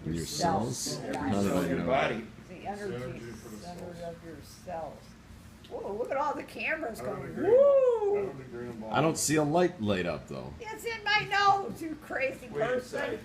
In your cells? How did I your know? body. The energy center of your cells. Whoa, look at all the cameras going. I Woo! don't agree on I don't see a light light up though. It's in my nose, you crazy Wait a person. sec.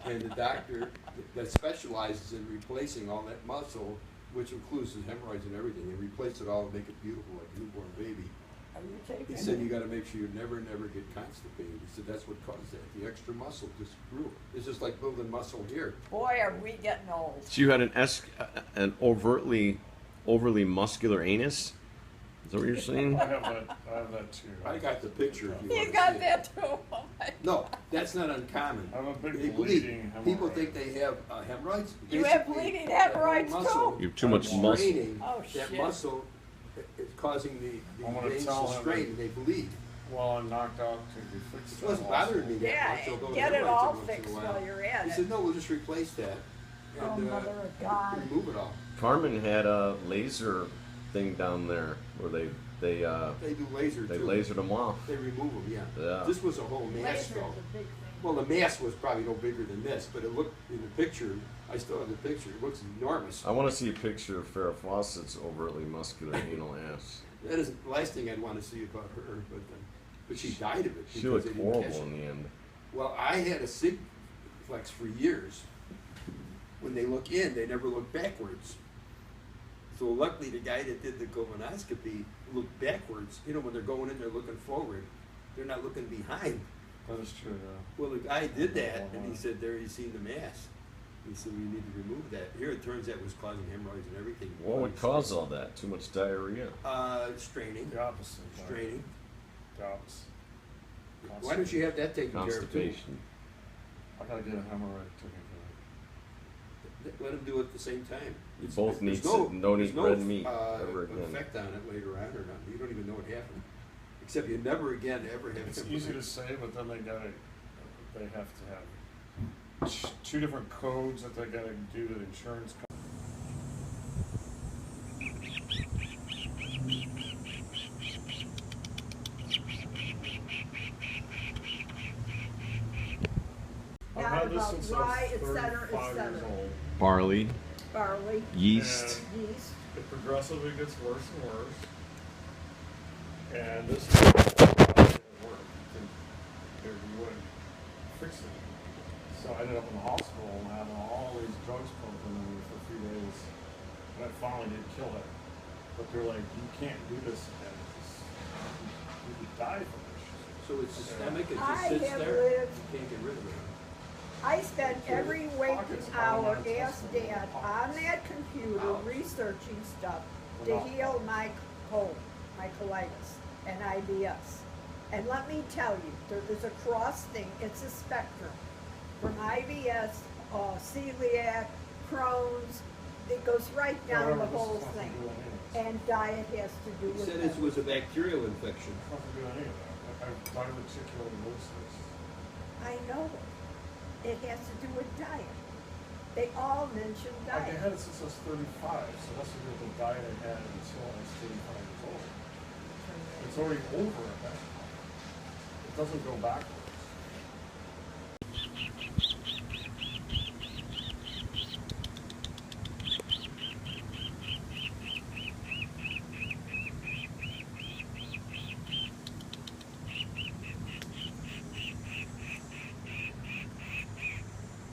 And the doctor that specializes in replacing all that muscle, which includes the hemorrhoids and everything, and replace it all and make it beautiful like a newborn baby. Are you taking He said you gotta make sure you never get constipated. He said that's what caused that. The extra muscle just grew. It's just like building muscle here. Boy, are we getting old. So you had an overly muscular anus? Is that what you're saying? I have that too. I got the picture if you You want to got see it. that too. Oh my No, God. that's not uncommon. I have a big They bleeding bleed. People hemorrhoid. think they have hemorrhoids. You have Basically, bleeding that whole hemorrhoids muscle too? You have too much muscle. straining, Oh, that shit. muscle is causing the I'm gonna veins tell to him strain that- and they bleed. Well, I'm knocked out to be fixed. It wasn't bothering me that Yeah, much. I'll go to get it hemorrhoids all once in a fixed while. while you're at He it. said, no, we'll just replace that. Oh, And, mother of God. remove it all. Carmen had a laser thing down there where they They do laser they too. lasered them off. They remove them, yeah. Yeah. This was a whole mass Laser's though. a big thing. Well, the mass was probably no bigger than this, but it looked in the picture. I still have the picture. It looks enormous. I want to see a picture of Farrah Fawcett's overtly muscular anal ass. That isn't the last thing I'd want to see about her, but she died of it. She because looked they didn't catch horrible it. in the end. Well, I had a sig flex for years. When they look in, they never look backwards. So luckily, the guy that did the colonoscopy looked backwards. You know, when they're going in, they're looking forward. They're not looking behind. That is true, yeah. Well, the guy did that, and he said, there, he's seen the mass. He said, we need to remove that. Here, it turns out it was causing hemorrhoids and everything. What would cause all that? Too much diarrhea. Straining. The opposite. Like, Straining. The opposite. Why don't you have that taken care of too? Constipation. I gotta get a hemorrhoid taken care Let them do it at the same time. You both need there's to don't eat there's red meat ever again. effect on it later on or nothing. You don't even know what happened. Except you never again ever have of. It's hemorrhoids. easy to say, but then they have to have two different codes that they gotta do to the insurance company. I've Not had this about since I rye, was et cetera, et 35 years cetera. old. Barley, Barley, yeast. yeast. It progressively gets worse and worse. And this didn't work. You wouldn't fix it. So I ended up in the hospital and having all these drugs pumped into me for 3 days. And I finally did kill it. But they're like, you can't do this again. You could die from this shit. So it's systemic, it I just sits have there. lived- You can't get rid of it. I spent every waking hour, asked Dad, on that computer researching stuff to heal my cold, my colitis, and IBS. And let me tell you, there is a cross thing, it's a spectrum. From IBS, celiac, Crohn's, it goes right down the whole thing. And diet has to do He with said it. it was a bacterial infection. Nothing to do with any of that. I've diverticulosis. I know it. It has to do with diet. They all mention I diet. had it since I was 35, so that's the diet I had until I was 35 years old. It's already over at that point. It doesn't go backwards.